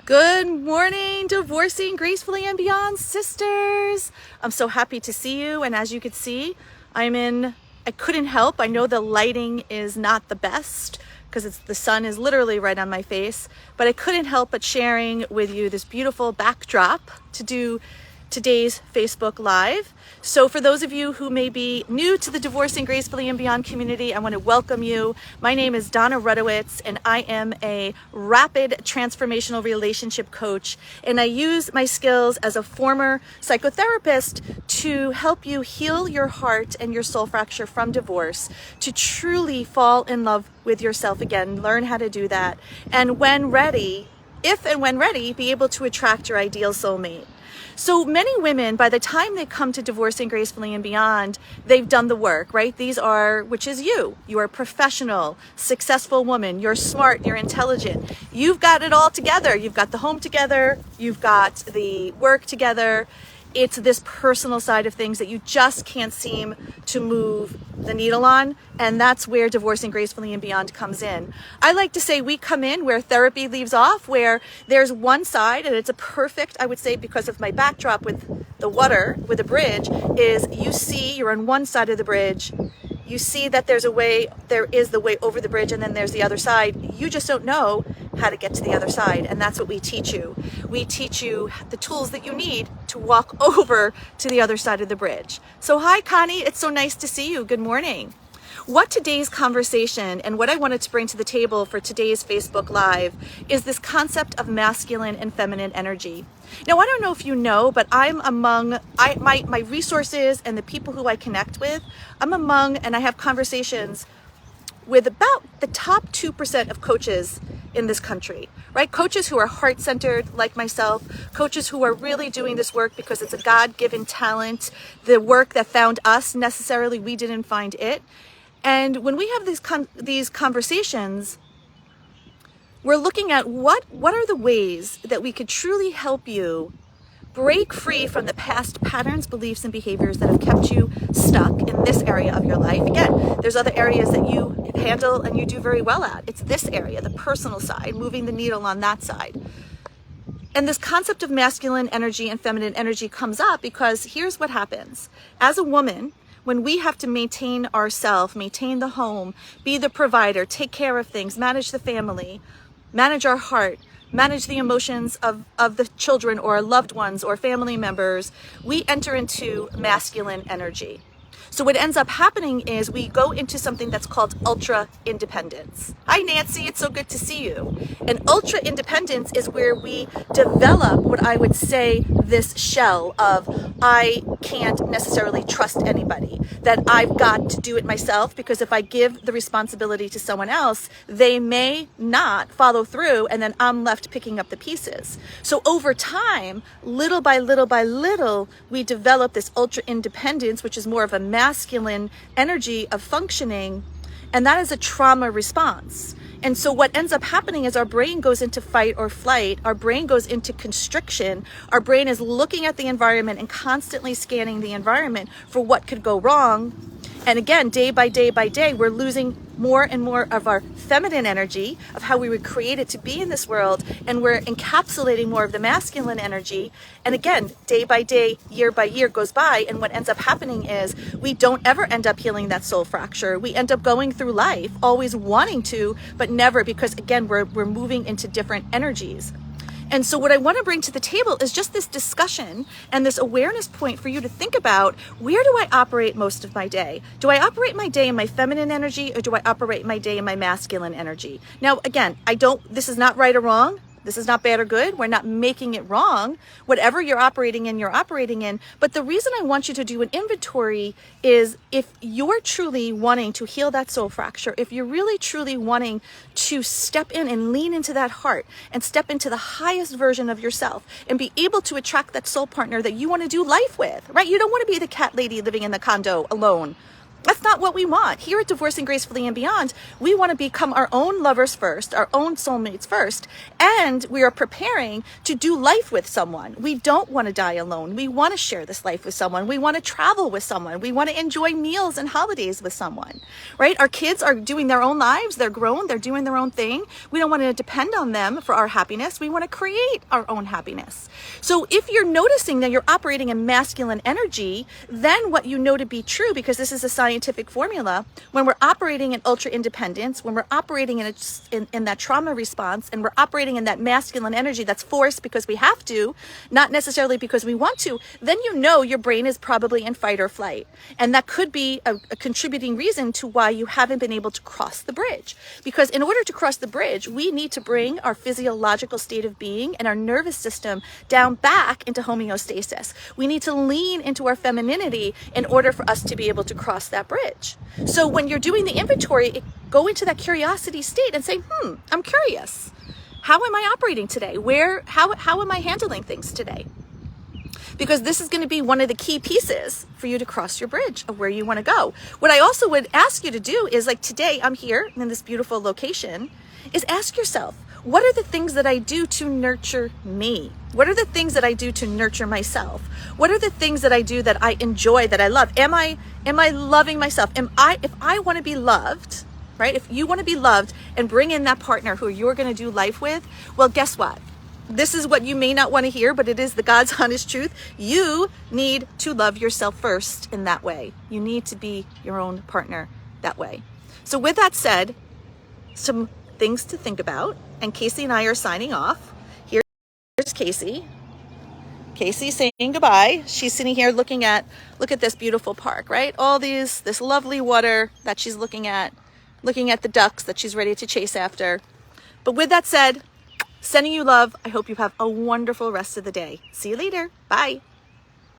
Good morning, Divorcing Gracefully and Beyond sisters. I'm so happy to see you. And as you can see, I couldn't help. I know the lighting is not the best because the sun is literally right on my face, but I couldn't help but sharing with you this beautiful backdrop to do today's Facebook Live. So for those of you who may be new to the Divorcing Gracefully and Beyond community, I want to welcome you. My name is Donna Rudowitz, and I am a rapid transformational relationship coach. And I use my skills as a former psychotherapist to help you heal your heart and your soul fracture from divorce, to truly fall in love with yourself again, learn how to do that. And when ready, if and when ready, be able to attract your ideal soulmate. So many women, by the time they come to Divorcing Gracefully and Beyond, they've done the work, right? Which is you. You are a professional, successful woman. You're smart, you're intelligent. You've got it all together. You've got the home together. You've got the work together. It's this personal side of things that you just can't seem to move the needle on. And that's where Divorcing Gracefully and Beyond comes in. I like to say we come in where therapy leaves off, where there's one side, and it's a perfect, I would say, because of my backdrop with the water, with the bridge, is you're on one side of the bridge. You see that there is the way over the bridge, and then there's the other side. You just don't know how to get to the other side, and that's what we teach you. We teach you the tools that you need to walk over to the other side of the bridge. So hi, Connie, it's so nice to see you. Good morning. What today's conversation and what I wanted to bring to the table for today's Facebook Live is this concept of masculine and feminine energy. Now, I don't know if you know, but I'm among my resources and the people who I connect with, and I have conversations with about the top 2% of coaches in this country, right? Coaches who are heart-centered like myself, coaches who are really doing this work because it's a God-given talent, the work that found us, necessarily we didn't find it. And when we have these conversations, we're looking at what are the ways that we could truly help you break free from the past patterns, beliefs, and behaviors that have kept you stuck in this area of your life. Again, there's other areas that you handle and you do very well at. It's this area, the personal side, moving the needle on that side. And this concept of masculine energy and feminine energy comes up because here's what happens. As a woman, when we have to maintain ourselves, maintain the home, be the provider, take care of things, manage the family, manage our heart, manage the emotions of the children or loved ones or family members, we enter into masculine energy. So what ends up happening is we go into something that's called ultra independence. Hi, Nancy, it's so good to see you. And ultra independence is where we develop what I would say this shell of I can't necessarily trust anybody, that I've got to do it myself, because if I give the responsibility to someone else, they may not follow through, and then I'm left picking up the pieces. So over time, little by little by little, we develop this ultra independence, which is more of a masculine energy of functioning, and that is a trauma response. And so what ends up happening is our brain goes into fight or flight, our brain goes into constriction, our brain is looking at the environment and constantly scanning the environment for what could go wrong. And again, day by day by day, we're losing more and more of our feminine energy, of how we were created to be in this world, and we're encapsulating more of the masculine energy. And again, day by day, year by year goes by, and what ends up happening is we don't ever end up healing that soul fracture. We end up going through life always wanting to, but never, because again, we're moving into different energies. And so what I want to bring to the table is just this discussion and this awareness point for you to think about, where do I operate most of my day? Do I operate my day in my feminine energy, or do I operate my day in my masculine energy? Now, again, this is not right or wrong. This is not bad or good. We're not making it wrong. Whatever you're operating in, you're operating in. But the reason I want you to do an inventory is if you're truly wanting to heal that soul fracture, if you're really truly wanting to step in and lean into that heart and step into the highest version of yourself and be able to attract that soul partner that you want to do life with, right? You don't want to be the cat lady living in the condo alone. That's not what we want. Here at Divorcing Gracefully and Beyond, we want to become our own lovers first, our own soulmates first, and we are preparing to do life with someone. We don't want to die alone. We want to share this life with someone. We want to travel with someone. We want to enjoy meals and holidays with someone, right? Our kids are doing their own lives. They're grown. They're doing their own thing. We don't want to depend on them for our happiness. We want to create our own happiness. So if you're noticing that you're operating in masculine energy, then what you know to be true, because this is a scientific formula, when we're operating in ultra independence, when we're operating in that trauma response, and we're operating in that masculine energy that's forced because we have to, not necessarily because we want to, then you know your brain is probably in fight or flight. And that could be a contributing reason to why you haven't been able to cross the bridge. Because in order to cross the bridge, we need to bring our physiological state of being and our nervous system down back into homeostasis. We need to lean into our femininity in order for us to be able to cross that bridge. So when you're doing the inventory, go into that curiosity state and say, I'm curious. How am I operating today? How am I handling things today? Because this is going to be one of the key pieces for you to cross your bridge of where you want to go. What I also would ask you to do is, like, today I'm here in this beautiful location, is ask yourself, what are the things that I do to nurture me? What are the things that I do to nurture myself? What are the things that I do that I enjoy, that I love? Am I loving myself? If I want to be loved, right? If you want to be loved and bring in that partner who you're going to do life with, well, guess what? This is what you may not want to hear, but it is the God's honest truth. You need to love yourself first in that way. You need to be your own partner that way. So with that said, some things to think about. And Casey and I are signing off. Here's Casey. Casey saying goodbye. She's sitting here look at this beautiful park, right? This lovely water that she's looking at the ducks that she's ready to chase after. But with that said, sending you love. I hope you have a wonderful rest of the day. See you later. Bye.